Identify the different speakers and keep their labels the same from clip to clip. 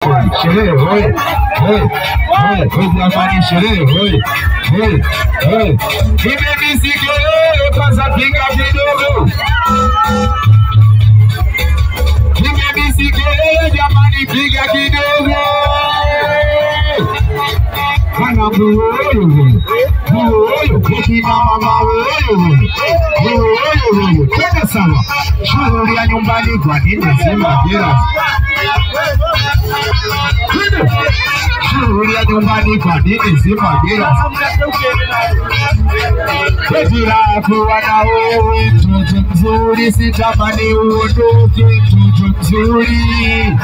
Speaker 1: Sherehe hoi, jamani, sherehe hoi, nimemisikia kwanza, piga kidogo. Nimemisikia jamani, piga kidogo. Kana buoyo, kina mama buoyo, tena sana. Shughuli ya nyumbani kwa nini sema jera? Shughuli ya nyumbani kwa nini sema jera? Kejira kuwa na wewe mtoto mzuri, sitamani uondoke mtoto mzuri.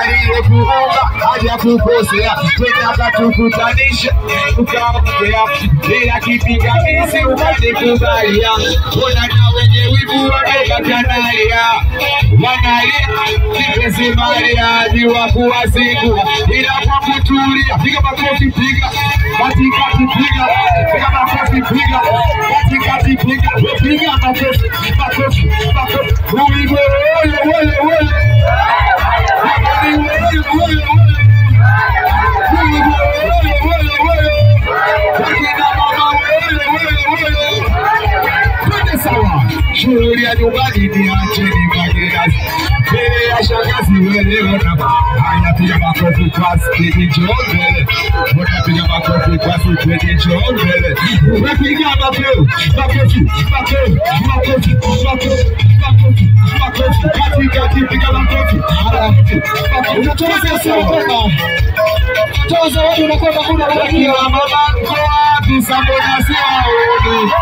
Speaker 1: Aliyekuomba haja kukosea, tena katukutanisha ukaongea, bila kipingamizi ukanikubalia. Ona na wenye wivu wamekanalia, wanalia kipenzi Maria ni wakuwa siku, ila kwa kutulia. Piga makofi, piga katikati, piga makofi, piga katikati, piga makofi. Uigo wewe shughuli ya nyumbani niache nibagera mbele ya shangazi wewe na haya. Piga makofi kwa spidi njongele, piga makofi kwa spidi njongele, piga makofi katikati, piga makofi. Unatoa sawa, toza watu unakwenda kuna watu wa mama kwa pisa mbona si waoni.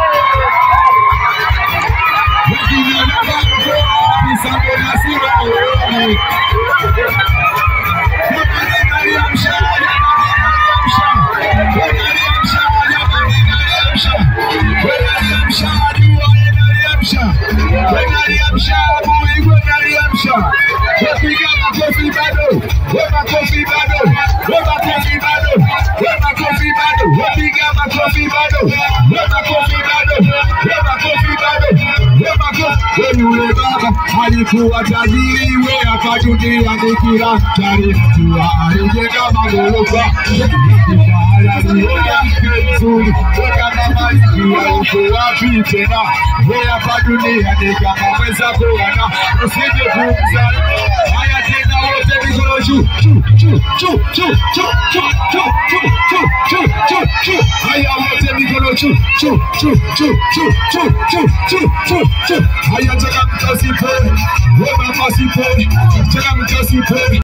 Speaker 1: Alikuwa tajiri we akajudia nikira tari tuwa alijenga magorofa kifahara ziona nzuri kama mazikia uko wapi tena we hapa dunia ni kama weza kuona usije kumza. Haya tena wote mikono juu. Haya wote mikono juu. Haya chaka mtasipe, wewe mtasipe, chaka mtasipe.